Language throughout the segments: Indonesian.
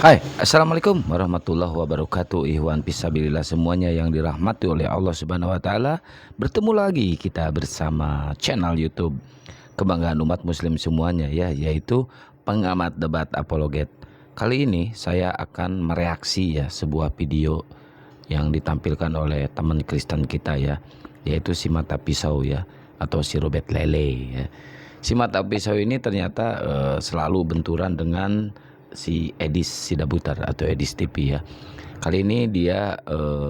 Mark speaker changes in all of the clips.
Speaker 1: Hai, Assalamualaikum warahmatullahi wabarakatuh. Ikhwan fisabilillah semuanya yang dirahmati oleh Allah Subhanahu wa taala. Bertemu lagi kita bersama channel YouTube kebanggaan umat muslim semuanya ya, yaitu Pengamat Debat Apologet. Kali ini saya akan mereaksi ya sebuah video yang ditampilkan oleh teman Kristen kita ya, yaitu si mata pisau ya, atau si Robert Lele ya. Si mata pisau ini ternyata selalu benturan dengan si Edis Sidabutar atau Edis TV ya. Kali ini dia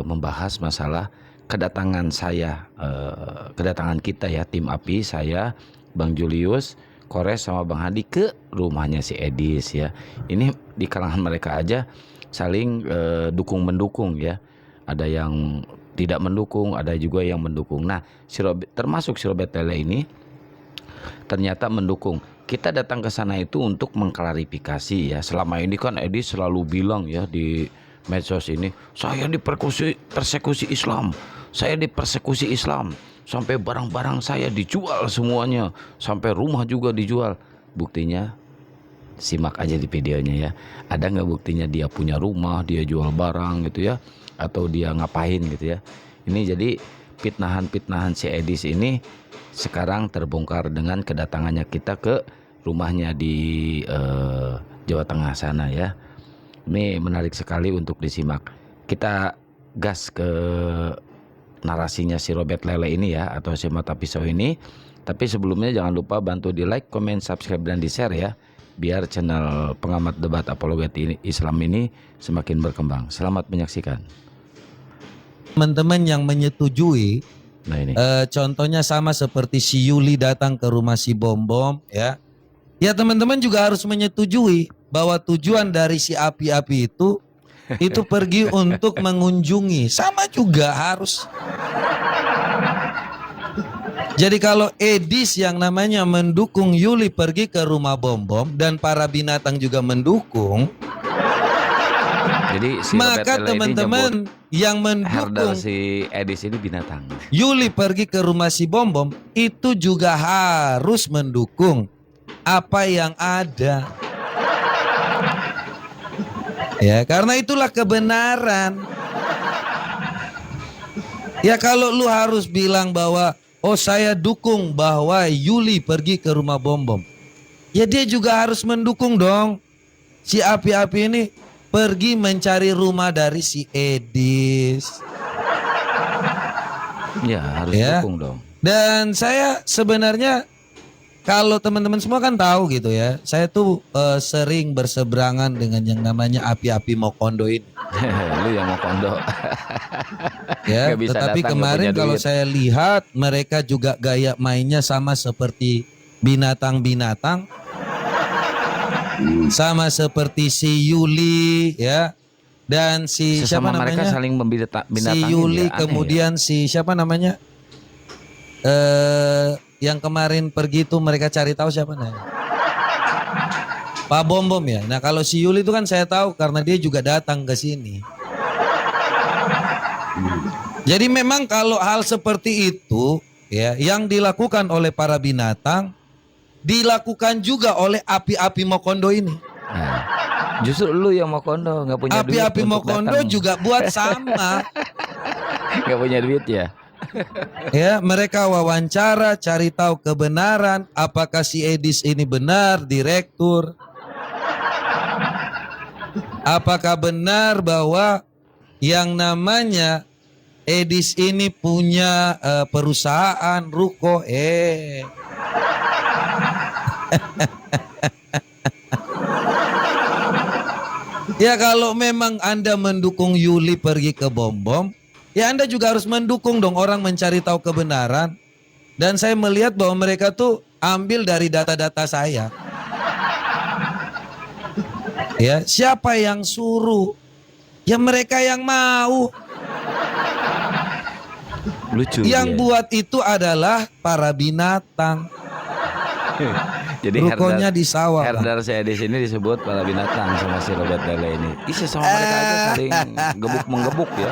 Speaker 1: membahas masalah kedatangan saya, kedatangan kita ya, tim API, saya, Bang Julius, Kores sama Bang Hadi ke rumahnya si Edis ya. Ini di kalangan mereka aja saling dukung mendukung ya. Ada yang tidak mendukung, ada juga yang mendukung. Nah, termasuk si Robert Lele ini ternyata mendukung. Kita datang ke sana itu untuk mengklarifikasi ya. Selama ini kan Edi selalu bilang ya di medsos ini, saya persekusi Islam, saya dipersekusi Islam, sampai barang-barang saya dijual semuanya, sampai rumah juga dijual. Buktinya simak aja di videonya ya. Ada nggak buktinya dia punya rumah, dia jual barang gitu ya, atau dia ngapain gitu ya. Ini jadi fitnahan-fitnahan si Edis ini sekarang terbongkar dengan kedatangannya kita ke rumahnya di Jawa Tengah sana ya. Ini menarik sekali untuk disimak. Kita gas ke narasinya si Robert Lele ini ya, atau si mata pisau ini. Tapi sebelumnya jangan lupa bantu di like, comment, subscribe, dan di share ya, biar channel Pengamat Debat Apologet Islam ini semakin berkembang. Selamat menyaksikan.
Speaker 2: Teman-teman yang menyetujui,
Speaker 1: Nah ini.
Speaker 2: Contohnya sama seperti si Yuli datang ke rumah si Bom-Bom ya. Ya teman-teman juga harus menyetujui bahwa tujuan dari si api-api itu pergi untuk mengunjungi. Sama juga harus. Jadi kalau Edis yang namanya mendukung Yuli pergi ke rumah Bom-Bom dan para binatang juga mendukung,
Speaker 1: Jadi si
Speaker 2: maka teman-teman yang mendukung
Speaker 1: si Edis ini binatang.
Speaker 2: Yuli pergi ke rumah si Bom-Bom itu juga harus mendukung apa yang ada. Ya, karena itulah kebenaran. Ya kalau lu harus bilang bahwa oh saya dukung bahwa Yuli pergi ke rumah Bom-Bom, ya dia juga harus mendukung dong si api-api ini pergi mencari rumah dari si Edis.
Speaker 1: Ya harus
Speaker 2: Ya.
Speaker 1: dukung dong.
Speaker 2: Dan saya sebenarnya kalau teman-teman semua kan tahu gitu ya, saya tuh sering berseberangan dengan yang namanya api-api Mokondo ini.
Speaker 1: Lu yang mau kondo.
Speaker 2: Ya,
Speaker 1: Nggak bisa
Speaker 2: tetapi
Speaker 1: datang, nggak
Speaker 2: kemarin
Speaker 1: punya
Speaker 2: kalau
Speaker 1: duit.
Speaker 2: saya lihat mereka juga gaya mainnya sama seperti binatang-binatang. Sama seperti si Yuli ya. Dan si
Speaker 1: Sesama
Speaker 2: siapa
Speaker 1: mereka
Speaker 2: namanya?
Speaker 1: saling binatangin
Speaker 2: Si Yuli
Speaker 1: ya, aneh
Speaker 2: kemudian si siapa namanya? Yang kemarin pergi itu mereka cari tahu siapa namanya? Pak Bom-Bom ya. Nah kalau si Yuli itu kan saya tahu karena dia juga datang ke sini. Jadi memang kalau hal seperti itu ya yang dilakukan oleh para binatang dilakukan juga oleh api-api Mokondo ini.
Speaker 1: ya. Nah, justru lu yang mau kondo, nggak punya duit.
Speaker 2: Api-api
Speaker 1: untuk
Speaker 2: Mokondo
Speaker 1: datang.
Speaker 2: juga buat sama.
Speaker 1: Nggak punya duit ya.
Speaker 2: Ya, mereka wawancara, cari tahu kebenaran, apakah si Edis ini benar direktur? Apakah benar bahwa yang namanya Edis ini punya perusahaan ruko? Ya kalau memang Anda mendukung Yuli pergi ke Bom-Bom, ya Anda juga harus mendukung dong orang mencari tahu kebenaran. Dan saya melihat bahwa mereka tuh ambil dari data-data saya. Ya, siapa yang suruh? Ya mereka yang mau.
Speaker 1: Lucu.
Speaker 2: Yang
Speaker 1: dia.
Speaker 2: buat itu adalah para binatang.
Speaker 1: Jadi
Speaker 2: Rukonya di sawah.
Speaker 1: Herdar si Edis ini disebut para binatang sama si Robert Lele ini. Isi sama mereka aja saling gebuk-menggebuk ya.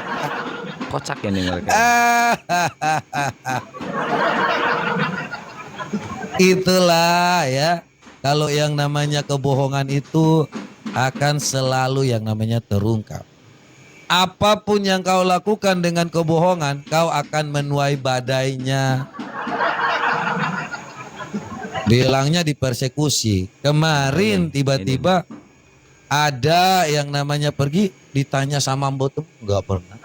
Speaker 1: Kocak ya nih mereka.
Speaker 2: Itulah ya. Kalau yang namanya kebohongan itu akan selalu yang namanya terungkap. Apapun yang kau lakukan dengan kebohongan, kau akan menuai badainya. Bilangnya dipersekusi. Kemarin tiba-tiba ada yang namanya pergi ditanya sama Mbok tuh nggak pernah.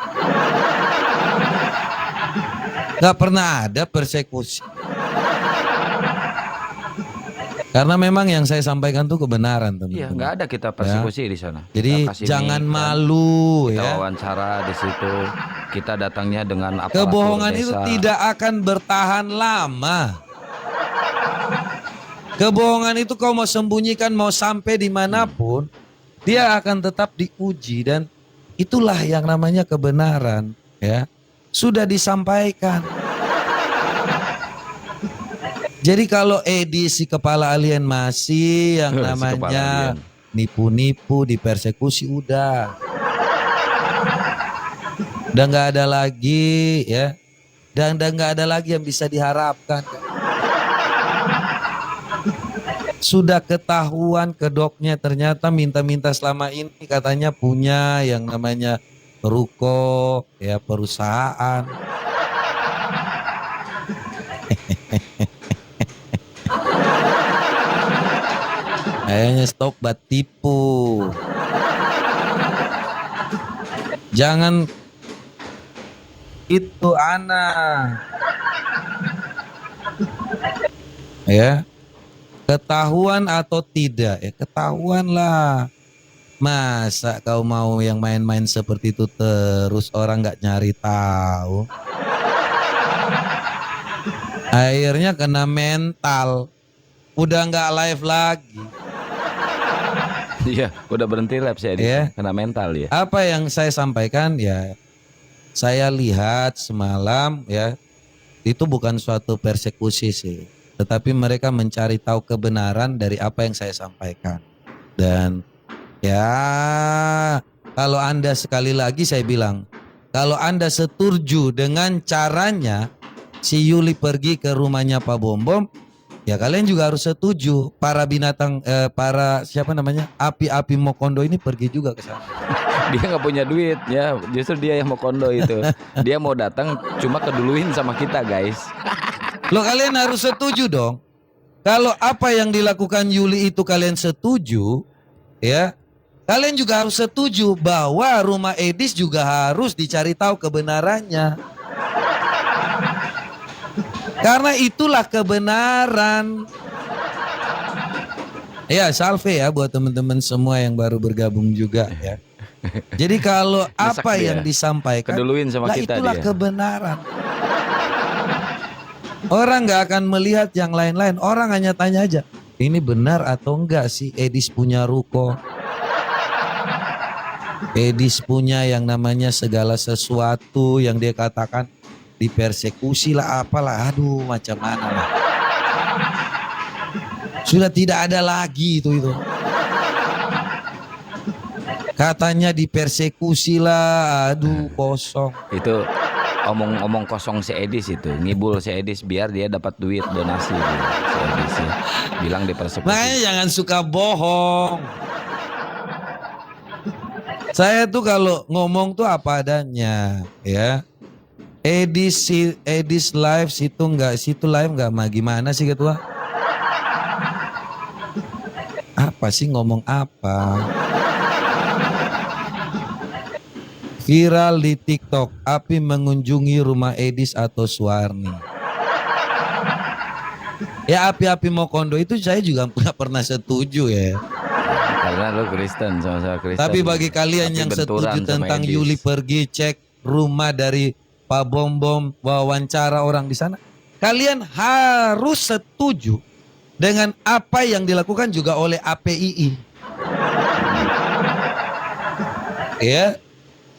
Speaker 2: Nggak pernah ada persekusi. Karena memang yang saya sampaikan tuh kebenaran, teman-teman.
Speaker 1: Iya, nggak ada kita persekusi di sana.
Speaker 2: Jadi
Speaker 1: Kita kasih
Speaker 2: jangan
Speaker 1: mic,
Speaker 2: malu
Speaker 1: kita
Speaker 2: ya.
Speaker 1: wawancara di situ. Kita datangnya dengan aparatur
Speaker 2: Kebohongan itu
Speaker 1: desa.
Speaker 2: tidak akan bertahan lama. Kebohongan itu kau mau sembunyikan, mau sampai dimanapun, dia akan tetap diuji, dan itulah yang namanya kebenaran, ya. Sudah disampaikan. Jadi kalau Edi si kepala alien masih yang
Speaker 1: Si kepala
Speaker 2: namanya
Speaker 1: alien.
Speaker 2: nipu-nipu, dipersekusi, udah nggak ada lagi ya, dan nggak ada lagi yang bisa diharapkan. Sudah ketahuan kedoknya ternyata minta-minta selama ini katanya punya yang namanya ruko ya, perusahaan. Kayaknya stok buat tipu. Jangan itu anak. Ya. Ketahuan atau tidak? Ya ketahuan lah. Masa kau mau yang main-main seperti itu terus, orang nggak nyari tahu? Akhirnya kena mental. Udah nggak live lagi.
Speaker 1: Iya, udah berhenti live saya
Speaker 2: Ya.
Speaker 1: kena mental ya.
Speaker 2: Apa yang saya sampaikan ya, saya lihat semalam ya, itu bukan suatu persekusi sih, tetapi mereka mencari tahu kebenaran dari apa yang saya sampaikan. Dan ya, kalau Anda, sekali lagi saya bilang, kalau Anda setuju dengan caranya si Yuli pergi ke rumahnya Pak Bom Bom, ya kalian juga harus setuju. Para binatang, para siapa namanya, api-api Mokondo ini pergi juga ke sana.
Speaker 1: Dia nggak punya duit ya, justru dia yang mau kondo itu. Dia mau datang cuma keduluin sama kita guys.
Speaker 2: Loh, kalian harus setuju dong. Kalau apa yang dilakukan Yuli itu kalian setuju, ya, kalian juga harus setuju bahwa rumah Edis juga harus dicari tahu kebenarannya. Karena itulah kebenaran. Ya, salve ya buat teman-teman semua yang baru bergabung juga ya. Jadi kalau
Speaker 1: Nyesek
Speaker 2: apa
Speaker 1: dia.
Speaker 2: yang disampaikan,
Speaker 1: Keduluin sama
Speaker 2: lah
Speaker 1: kita
Speaker 2: itulah
Speaker 1: dia.
Speaker 2: kebenaran. Orang nggak akan melihat yang lain-lain. Orang hanya tanya aja, ini benar atau enggak sih Edis punya ruko? Edis punya yang namanya segala sesuatu yang dia katakan dipersekusi lah, apalah, aduh macam mana lah. Sudah tidak ada lagi itu. Katanya dipersekusi lah, aduh kosong.
Speaker 1: Itu omong-omong kosong si Edis itu, ngibul si Edis biar dia dapat duit donasi dia, si Edis ya. Bilang dipersekusi.
Speaker 2: Makanya jangan suka bohong. Saya tuh kalau ngomong tuh apa adanya ya. Edis live situ live nggak mah, gimana sih ketua? Apa sih, ngomong apa? Viral di TikTok, api mengunjungi rumah Edis atau Suwarni. Ya, api-api Mokondo itu saya juga nggak pernah setuju ya.
Speaker 1: Karena lo Kristen, sama-sama Kristen.
Speaker 2: Tapi bagi kalian
Speaker 1: Tapi
Speaker 2: yang
Speaker 1: benturan
Speaker 2: setuju
Speaker 1: sama
Speaker 2: tentang
Speaker 1: Edis.
Speaker 2: Yuli pergi cek rumah dari Pak Bom Bom, wawancara orang di sana, kalian harus setuju dengan apa yang dilakukan juga oleh APII. Ya,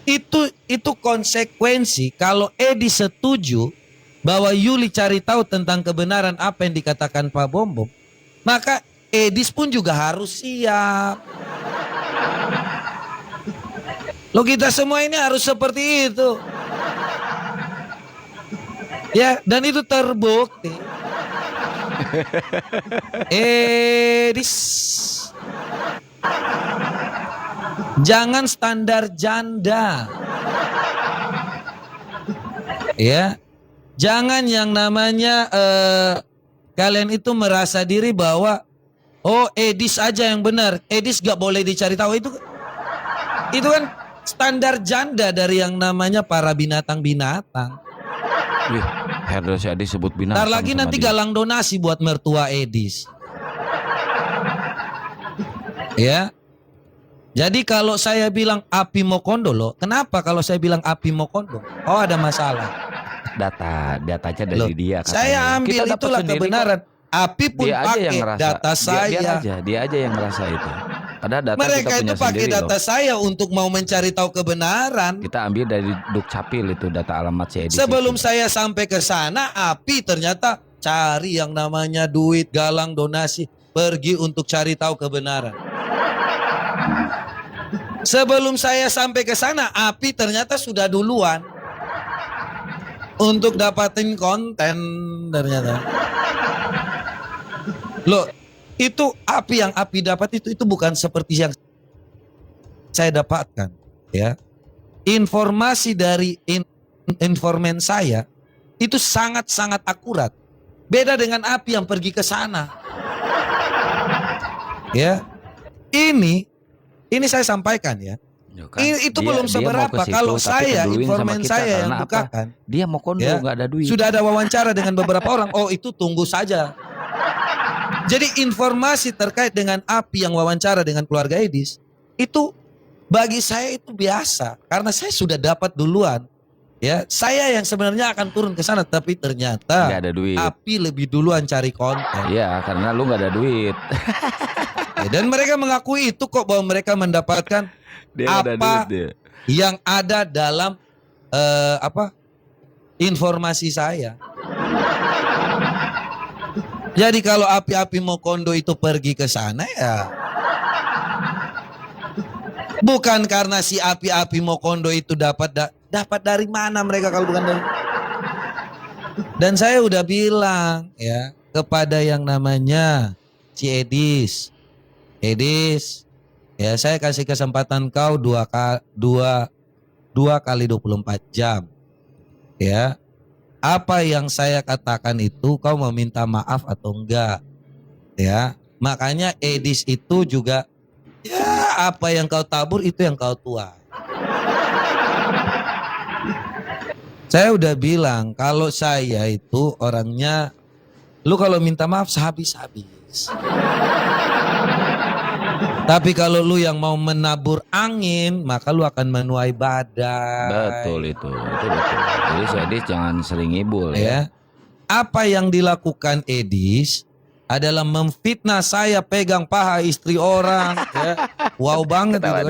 Speaker 2: itu konsekuensi. Kalau Edi setuju bahwa Yuli cari tahu tentang kebenaran apa yang dikatakan Pak Bom Bom, maka Edis pun juga harus siap. Lo kita semua ini harus seperti itu. Ya, dan itu terbukti. Edis Jangan standar janda. Ya. Jangan yang namanya kalian itu merasa diri bahwa oh Edis aja yang benar. Edis gak boleh dicari tahu. Itu kan standar janda dari yang namanya para binatang-binatang.
Speaker 1: Wih, Herdes ya disebut binatang.
Speaker 2: Ntar lagi
Speaker 1: sama
Speaker 2: nanti
Speaker 1: dia.
Speaker 2: galang donasi buat mertua Edis. Ya. Jadi kalau saya bilang api Mokondo loh, kenapa kalau saya bilang api Mokondo? Oh ada masalah.
Speaker 1: Datanya
Speaker 2: Loh,
Speaker 1: dari dia katanya.
Speaker 2: saya ambil
Speaker 1: Kita dapat
Speaker 2: itulah
Speaker 1: sendiri
Speaker 2: kebenaran. Api
Speaker 1: kok.
Speaker 2: pun
Speaker 1: Dia aja yang
Speaker 2: pakai
Speaker 1: ngerasa.
Speaker 2: data saya.
Speaker 1: Dia aja yang ngerasa itu. Padahal data
Speaker 2: Mereka
Speaker 1: kita
Speaker 2: itu
Speaker 1: punya
Speaker 2: pakai
Speaker 1: sendiri
Speaker 2: data
Speaker 1: loh.
Speaker 2: saya untuk mau mencari tahu kebenaran.
Speaker 1: Kita ambil dari Dukcapil itu data alamat si Edis.
Speaker 2: Sebelum
Speaker 1: itu.
Speaker 2: saya sampai ke sana, api ternyata cari yang namanya duit, galang donasi, pergi untuk cari tahu kebenaran. Sebelum saya sampai ke sana, api ternyata sudah duluan untuk dapatin konten ternyata. Loh, itu api yang api dapat itu bukan seperti yang saya dapatkan, ya. Informasi dari informan saya itu sangat-sangat akurat. Beda dengan api yang pergi ke sana. Ya. Ini saya sampaikan ya.
Speaker 1: Ya kan?
Speaker 2: Itu
Speaker 1: Dia-
Speaker 2: belum
Speaker 1: dia
Speaker 2: seberapa.
Speaker 1: mau ke situ,
Speaker 2: Kalau
Speaker 1: tapi
Speaker 2: saya,
Speaker 1: peduluin sama
Speaker 2: informan
Speaker 1: kita
Speaker 2: saya yang
Speaker 1: karena apa?
Speaker 2: bukakan.
Speaker 1: Dia mau kondo
Speaker 2: Ya.
Speaker 1: nggak ada duit.
Speaker 2: Sudah ada wawancara dengan beberapa orang. Oh itu tunggu saja. Jadi informasi terkait dengan api yang wawancara dengan keluarga Edis. Itu bagi saya itu biasa. Karena saya sudah dapat duluan. Ya, saya yang sebenarnya akan turun ke sana. Tapi ternyata
Speaker 1: Nggak ada duit.
Speaker 2: api lebih duluan cari konten.
Speaker 1: Iya, karena lu nggak ada duit.
Speaker 2: Ya, dan mereka mengakui itu kok bahwa mereka mendapatkan
Speaker 1: Dia nggak ada
Speaker 2: apa
Speaker 1: duit dia.
Speaker 2: yang ada dalam informasi saya. Jadi kalau api-api Mokondo itu pergi ke sana ya bukan karena si api-api Mokondo itu dapat dari mana mereka kalau bukan dari. Dan saya udah bilang ya kepada yang namanya si Edis, ya saya kasih kesempatan kau 2 kali 24 jam. Ya. Apa yang saya katakan itu kau mau minta maaf atau enggak? Ya. Makanya Edis itu juga ya apa yang kau tabur itu yang kau tuai. Saya udah bilang kalau saya itu orangnya lu kalau minta maaf sehabis-habis. Tapi kalau lu yang mau menabur angin, maka lu akan menuai badai.
Speaker 1: Betul itu betul. Jadi si Edis jangan sering ngibul ya.
Speaker 2: Ya. Apa yang dilakukan Edis adalah memfitnah saya pegang paha istri orang. Ya. Wow banget itu kan.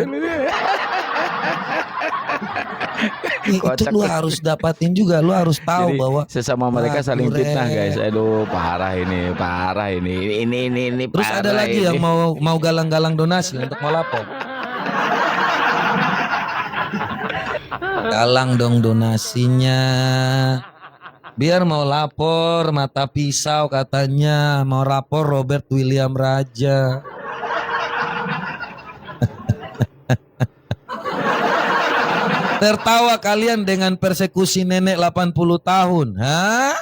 Speaker 2: Itu lu harus dapatin juga, lu harus tahu
Speaker 1: Jadi,
Speaker 2: bahwa
Speaker 1: sesama mereka saling
Speaker 2: Duren.
Speaker 1: fitnah guys. Aduh, parah ini. Ini
Speaker 2: terus
Speaker 1: parah
Speaker 2: ada lagi
Speaker 1: ini.
Speaker 2: yang mau galang-galang donasi untuk melapor. Galang dong donasinya. Biar mau lapor mata pisau katanya. Mau lapor Robert William Raja. Tertawa kalian dengan persekusi nenek 80 tahun. Hah?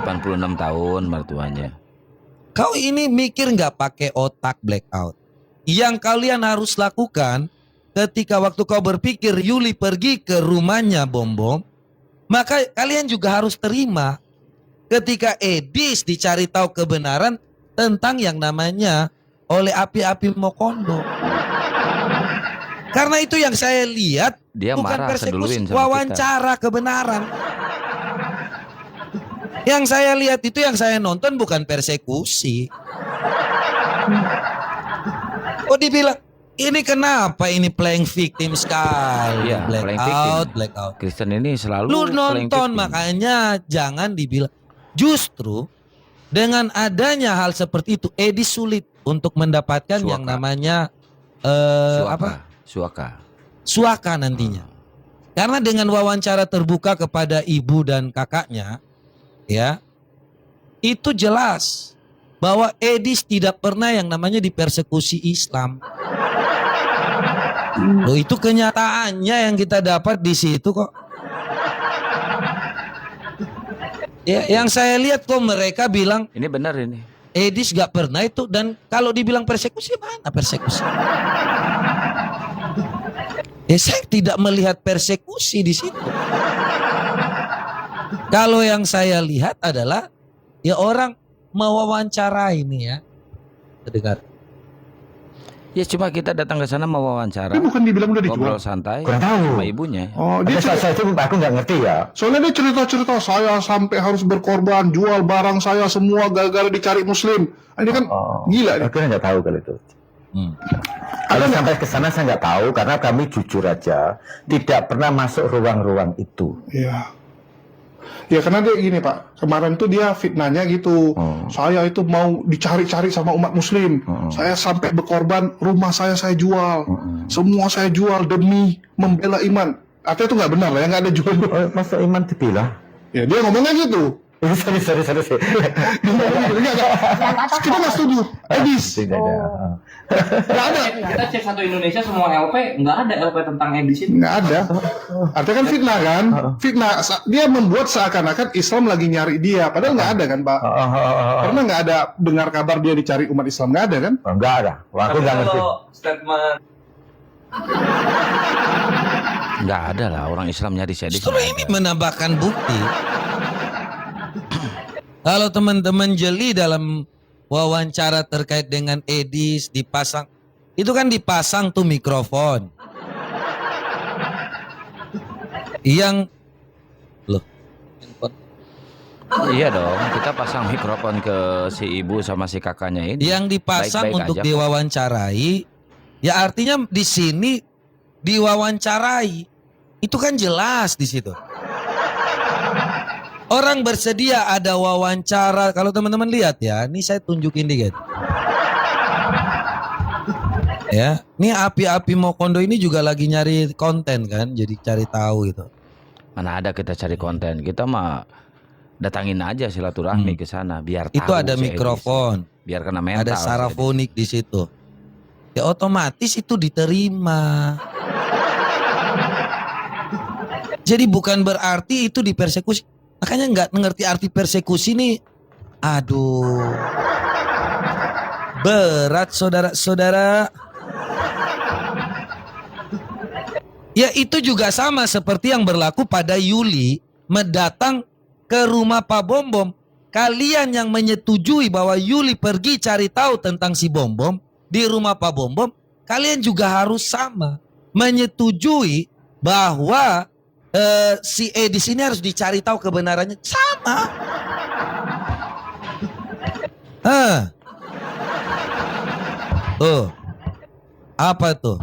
Speaker 1: 86 tahun mertuanya.
Speaker 2: Kau ini mikir nggak pakai otak blackout? Yang kalian harus lakukan ketika waktu kau berpikir Yuli pergi ke rumahnya Bom-Bom, maka kalian juga harus terima ketika Edis dicari tahu kebenaran tentang yang namanya oleh api-api Mokondo. Karena itu yang saya lihat
Speaker 1: Dia
Speaker 2: bukan
Speaker 1: marah
Speaker 2: persekusi,
Speaker 1: keduluin sama
Speaker 2: wawancara kebenaran. Yang saya lihat itu yang saya nonton bukan persekusi. Oh dibilang ini kenapa ini playing victim sekali.
Speaker 1: Iya, playing victim.
Speaker 2: Blackout.
Speaker 1: Kristen ini selalu
Speaker 2: Lu
Speaker 1: playing
Speaker 2: nonton
Speaker 1: victim.
Speaker 2: makanya jangan dibilang. Justru dengan adanya hal seperti itu Edis sulit untuk mendapatkan
Speaker 1: Suaka.
Speaker 2: yang namanya suaka nantinya. Karena dengan wawancara terbuka kepada ibu dan kakaknya, ya, itu jelas bahwa Edis tidak pernah yang namanya dipersekusi Islam. Loh, itu kenyataannya yang kita dapat di situ kok. Ya, yang saya lihat kok mereka bilang
Speaker 1: Ini benar ini.
Speaker 2: Edis gak pernah itu, dan kalau dibilang persekusi, mana persekusi? Saya tidak melihat persekusi di situ. Kalau yang saya lihat adalah ya orang mewawancara ini ya, terdengar.
Speaker 1: Ya cuma kita datang ke sana mau wawancara,
Speaker 3: Tapi bukan dibilang udah dijual.
Speaker 1: ngobrol santai
Speaker 4: Kurang tahu.
Speaker 1: sama ibunya.
Speaker 3: Oh, dia
Speaker 4: Saya itu aku nggak ngerti ya.
Speaker 3: soalnya dia cerita-cerita saya sampai harus berkorban, jual barang saya semua gara-gara dicari muslim. Ini kan gila nih.
Speaker 4: Aku nggak tahu kalau itu.
Speaker 2: Hmm.
Speaker 4: Kalau sampai ke sana saya nggak tahu karena kami jujur aja tidak pernah masuk ruang-ruang itu.
Speaker 3: Iya. Ya karena dia gini Pak, kemarin tuh dia fitnahnya gitu. Saya itu mau dicari-cari sama umat muslim. Saya sampai berkorban, rumah saya jual. Semua saya jual demi membela iman. Artinya itu nggak benar lah, ya nggak ada jual.
Speaker 4: Oh, masa iman dibilang?
Speaker 3: Ya dia ngomongnya gitu.
Speaker 4: Sorry.
Speaker 3: Dia ngomongnya gitu. Enggak. Kita nggak setuju. Edis.
Speaker 4: Tidak ada.
Speaker 3: Nggak ada.
Speaker 5: Kita cek satu Indonesia semua LP, nggak ada LP tentang edis itu.
Speaker 3: Nggak ada. Artinya kan fitnah kan? Fitnah. Dia membuat seakan-akan Islam lagi nyari dia. Padahal nggak ada kan Pak? Karena nggak ada dengar kabar dia dicari umat Islam. Nggak ada kan?
Speaker 4: Enggak ada. Wah, aku
Speaker 5: Tapi
Speaker 4: nggak ngerti.
Speaker 5: kalau statement
Speaker 1: Nggak ada lah orang Islam nyari si Edis.
Speaker 2: Justru ini menambahkan bukti. Kalau teman-teman jeli dalam wawancara terkait dengan Edis dipasang, itu kan dipasang tuh mikrofon. Yang loh,
Speaker 1: Iya dong, kita pasang mikrofon ke si ibu sama si kakaknya ini.
Speaker 2: yang dipasang
Speaker 1: Baik-baik
Speaker 2: untuk
Speaker 1: aja kok.
Speaker 2: diwawancarai, ya artinya di sini diwawancarai. Itu kan jelas di situ. Orang bersedia ada wawancara. Kalau teman-teman lihat ya, ini saya tunjukin dikit. Ya, ini api-api Mokondo ini juga lagi nyari konten kan, jadi cari tahu gitu.
Speaker 1: Mana ada kita cari konten, kita mah datangin aja silaturahmi ke sana biar
Speaker 2: Itu
Speaker 1: tahu
Speaker 2: ada
Speaker 1: si Edis.
Speaker 2: mikrofon,
Speaker 1: Biar kena mental.
Speaker 2: ada
Speaker 1: si Edis.
Speaker 2: sarafonik di situ. Ya otomatis itu diterima. Jadi bukan berarti itu dipersekusi. Makanya nggak mengerti arti persekusi nih. Aduh. Berat saudara-saudara. Ya itu juga sama seperti yang berlaku pada Yuli mendatang ke rumah Pak Bom Bom. Kalian yang menyetujui bahwa Yuli pergi cari tahu tentang si Bom Bom di rumah Pak Bom Bom, kalian juga harus sama menyetujui bahwa si Edis ini harus dicari tahu kebenarannya. Sama. Tuh. Apa tuh?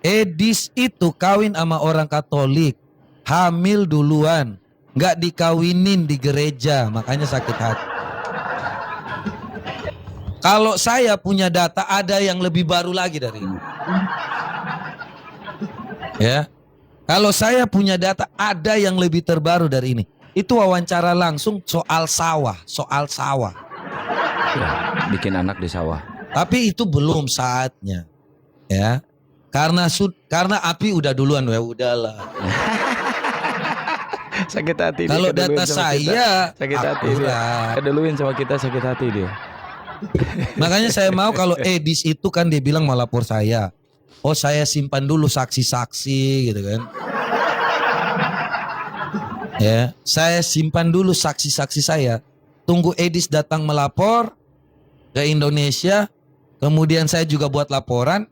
Speaker 2: Edis itu kawin sama orang Katolik, hamil duluan, nggak dikawinin di gereja, makanya sakit hati. Kalau saya punya data ada yang lebih baru lagi dari ini. Ya. Kalau saya punya data ada yang lebih terbaru dari ini. Itu wawancara langsung soal sawah.
Speaker 1: Ya, bikin anak di sawah.
Speaker 2: Tapi itu belum saatnya. Ya. Karena api udah duluan, ya udahlah.
Speaker 1: Sakit hati dia,
Speaker 2: Kalau
Speaker 1: keduluin
Speaker 2: data
Speaker 1: sama kita.
Speaker 2: saya
Speaker 1: Sakit hati dia.
Speaker 2: akurat.
Speaker 1: Keduluin sama kita sakit hati dia.
Speaker 2: Makanya saya mau kalau Edis itu kan dia bilang mau lapor saya. Oh saya simpan dulu saksi-saksi gitu kan. Ya, saya simpan dulu saksi-saksi saya. Tunggu Edis datang melapor ke Indonesia. Kemudian saya juga buat laporan.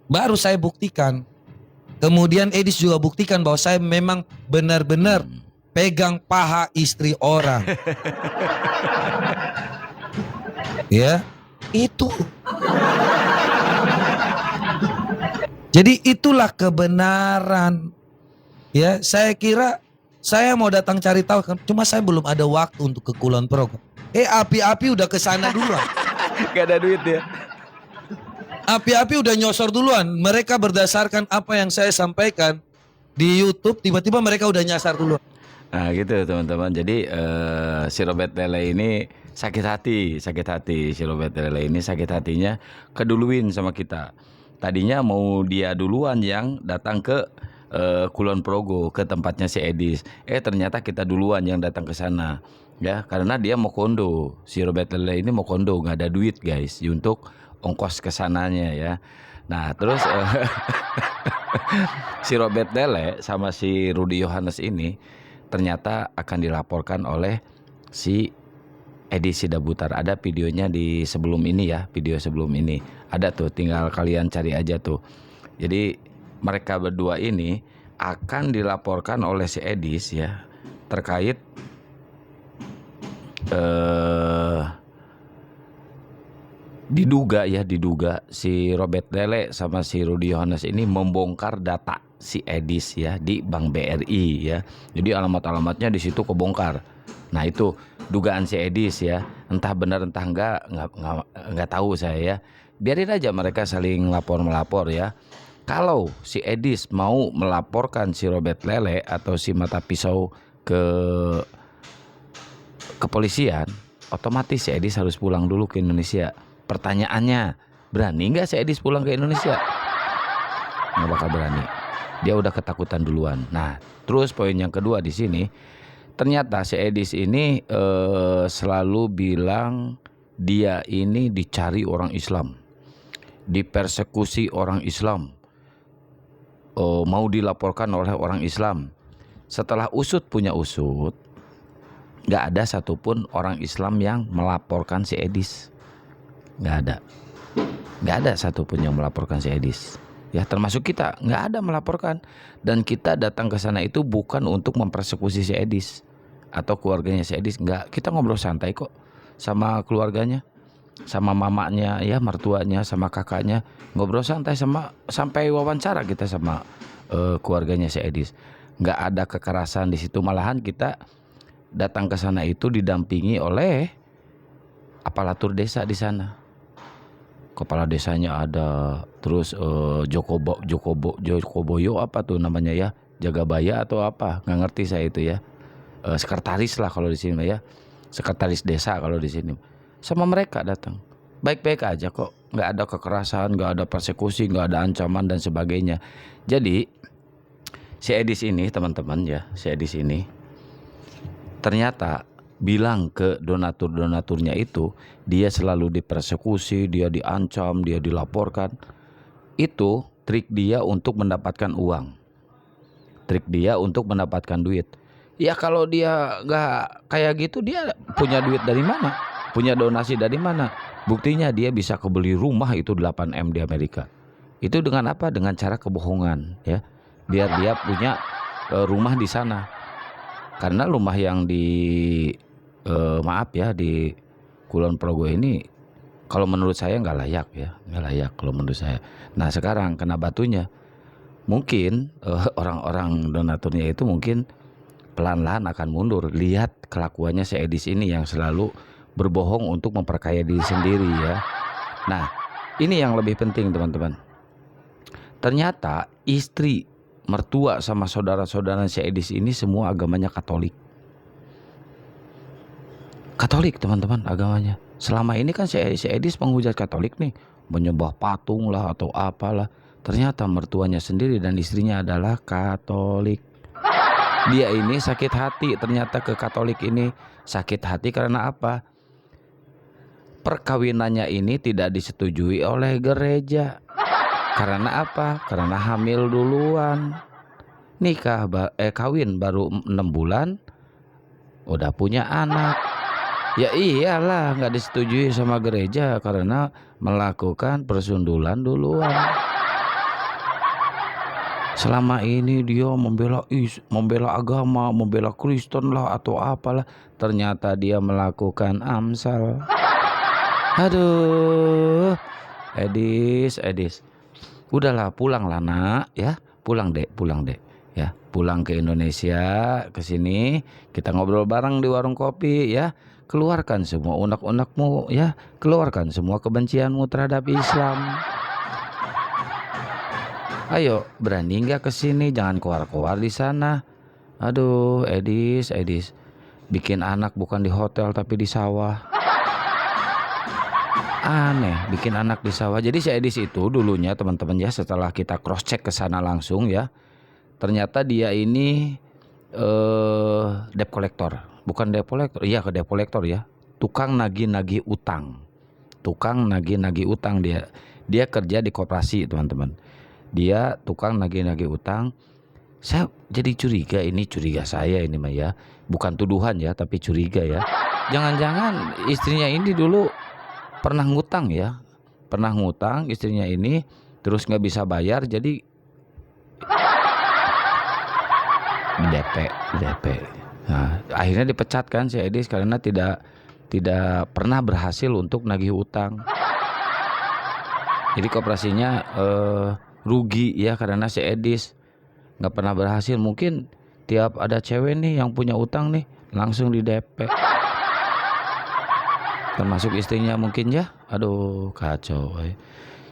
Speaker 2: Baru saya buktikan. Kemudian Edis juga buktikan bahwa saya memang benar-benar pegang paha istri orang. Ya, itu. Jadi itulah kebenaran. Ya, saya kira saya mau datang cari tahu, cuma saya belum ada waktu untuk ke Kulon Progo. Api-api udah ke sana duluan.
Speaker 1: Gak ada duit ya.
Speaker 2: Api-api udah nyosor duluan. Mereka berdasarkan apa yang saya sampaikan di YouTube, tiba-tiba mereka udah nyasar duluan.
Speaker 1: Nah gitu teman-teman. Jadi si Robert Lele ini sakit hati. Si Robert Lele ini sakit hatinya keduluin sama kita. Tadinya mau dia duluan yang datang ke Kulon Progo, ke tempatnya si Edis. Ternyata kita duluan yang datang ke sana. Ya, karena dia mau kondo. Si Robert Lele ini mau kondo, nggak ada duit guys untuk ongkos ke sananya ya. Nah, terus si Robert Lele sama si Rudy Yohanes ini ternyata akan dilaporkan oleh si Edi Sidabutar. Ada videonya di sebelum ini ya, video sebelum ini. Ada tuh, tinggal kalian cari aja tuh. Jadi mereka berdua ini akan dilaporkan oleh si Edis ya terkait diduga si Robert Lele sama si Rudy Yohanes ini membongkar data si Edis ya di Bank BRI ya. Jadi alamat-alamatnya di situ kebongkar. Nah, itu dugaan si Edis ya. Entah benar entah enggak tahu saya ya. Biarin aja mereka saling melapor ya. Kalau si Edis mau melaporkan si Robert Lele atau si Mata Pisau ke kepolisian, otomatis si Edis harus pulang dulu ke Indonesia. Pertanyaannya, berani nggak si Edis pulang ke Indonesia? Nggak bakal berani. Dia udah ketakutan duluan. Nah, terus poin yang kedua di sini, ternyata si Edis ini selalu bilang dia ini dicari orang Islam, dipersekusi orang Islam, mau dilaporkan oleh orang Islam. Setelah usut punya usut, nggak ada satupun orang Islam yang melaporkan si Edis. Nggak ada satupun yang melaporkan si Edis. Ya, termasuk kita nggak ada melaporkan. Dan kita datang ke sana itu bukan untuk mempersekusi si Edis atau keluarganya si Edis. Nggak, kita ngobrol santai kok sama keluarganya, sama mamanya ya, mertuanya, sama kakaknya, ngobrol santai sampai wawancara kita sama keluarganya si Edis. Nggak ada kekerasan di situ, malahan kita datang ke sana itu didampingi oleh aparatur desa di sana. Kepala desanya ada, terus Jokoboyo apa tuh namanya ya, Jagabaya atau apa, nggak ngerti saya itu ya. Sekretaris lah kalau di sini ya, sekretaris desa kalau di sini. Sama mereka datang, baik-baik aja kok, nggak ada kekerasan, nggak ada persekusi, nggak ada ancaman dan sebagainya. Jadi si Edis ini teman-teman ya, si Edis ini ternyata bilang ke donatur-donaturnya itu dia selalu dipersekusi, dia diancam, dia dilaporkan. Itu trik dia untuk mendapatkan uang, trik dia untuk mendapatkan duit. Ya kalau dia nggak kayak gitu, dia punya duit dari mana? Punya donasi dari mana? Buktinya dia bisa kebeli rumah itu 8M di Amerika. Itu dengan apa? Dengan cara kebohongan ya. Biar dia punya rumah di sana. Karena rumah yang di di Kulon Progo ini kalau menurut saya nggak layak ya, nggak layak kalau menurut saya. Nah sekarang kena batunya, mungkin orang-orang donaturnya itu mungkin pelan-pelan akan mundur. Lihat kelakuannya si Edis ini yang selalu berbohong untuk memperkaya diri sendiri ya. Nah ini yang lebih penting teman-teman. Ternyata istri, mertua sama saudara-saudara si Edis ini semua agamanya Katolik. Katolik teman-teman agamanya. Selama ini kan si Edis penghujat Katolik nih, menyembah patung lah atau apalah. Ternyata mertuanya sendiri dan istrinya adalah Katolik. Dia ini sakit hati ternyata ke Katolik ini. Sakit hati karena apa? Perkawinannya ini tidak disetujui oleh gereja. Karena apa? Karena hamil duluan. Kawin baru 6 bulan udah punya anak. Ya iyalah, nggak disetujui sama gereja karena melakukan persundulan duluan. Selama ini dia membela agama, membela Kristen lah atau apalah, ternyata dia melakukan amsal. Aduh, Edis. Udahlah, pulanglah nak ya, pulang dek ya, pulang ke Indonesia, ke sini kita ngobrol bareng di warung kopi ya. Keluarkan semua unek-unekmu ya, keluarkan semua kebencianmu terhadap Islam. Ayo, berani nggak ke sini? Jangan keluar-keluar di sana. Aduh, Edis, bikin anak bukan di hotel tapi di sawah. Aneh, bikin anak di sawah. Jadi si Edis itu dulunya teman-teman ya, setelah kita cross check ke sana langsung ya, ternyata dia ini debt collector. Bukan debt collector, iya ke debt collector ya. Tukang nagih-nagih utang. Tukang nagih-nagih utang dia. Dia kerja di koperasi, teman-teman. Dia tukang nagih-nagih utang. Saya jadi curiga, ini curiga saya ini mah ya. Bukan tuduhan ya, tapi curiga ya. Jangan-jangan istrinya ini dulu pernah ngutang ya, pernah ngutang istrinya ini, terus nggak bisa bayar, jadi DP. Nah, akhirnya dipecat kan si Edis karena tidak pernah berhasil untuk nagih utang. Jadi koperasinya rugi ya karena si Edis nggak pernah berhasil. Mungkin tiap ada cewek nih yang punya utang nih langsung di DP. Termasuk istrinya mungkin ya. Aduh kacau.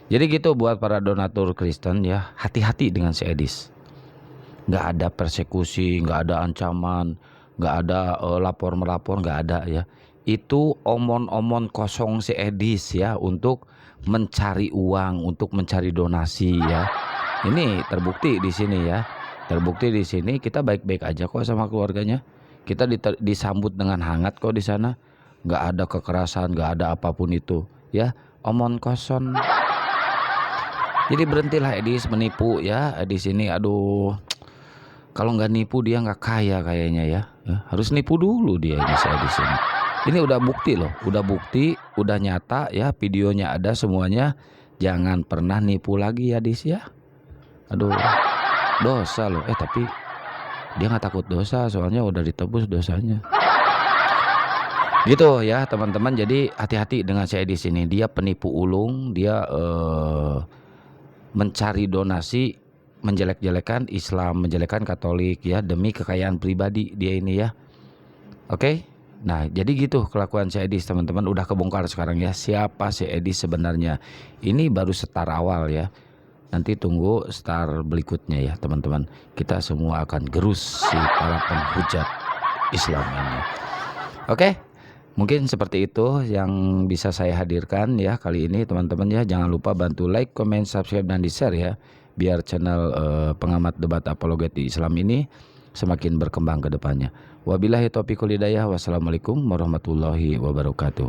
Speaker 1: Jadi gitu buat para donatur Kristen ya, hati-hati dengan si Edis. Nggak ada persekusi, nggak ada ancaman, nggak ada lapor-melapor, nggak ada ya. Itu omon-omon kosong si Edis ya untuk mencari uang, untuk mencari donasi ya. Ini terbukti di sini ya. Terbukti di sini kita baik-baik aja kok sama keluarganya. Kita disambut dengan hangat kok di sana. Nggak ada kekerasan, nggak ada apapun itu ya, omon kosong. Jadi berhentilah Edis menipu ya. Edis ini aduh, kalau nggak nipu dia nggak kaya kayaknya ya. Harus nipu dulu dia ini si Edis ini. Ini udah bukti loh, udah bukti, udah nyata ya, videonya ada semuanya. Jangan pernah nipu lagi ya Edis ya. Aduh, dosa loh. Tapi dia nggak takut dosa, soalnya udah ditebus dosanya. Gitu ya teman-teman. Jadi hati-hati dengan si Edis ini. Dia penipu ulung. Dia mencari donasi, menjelek-jelekan Islam, menjelekkan Katolik ya, demi kekayaan pribadi dia ini ya. Oke. Nah jadi gitu kelakuan si Edis teman-teman. Udah kebongkar sekarang ya siapa si Edis sebenarnya. Ini baru start awal ya. Nanti tunggu start berikutnya ya teman-teman. Kita semua akan gerus si para penghujat Islam ini. Oke. Mungkin seperti itu yang bisa saya hadirkan ya kali ini teman-teman ya. Jangan lupa bantu like, comment, subscribe, dan di-share ya. Biar channel pengamat debat apologetik Islam ini semakin berkembang ke depannya. Wabillahi taufiq wal hidayah. Wassalamualaikum warahmatullahi wabarakatuh.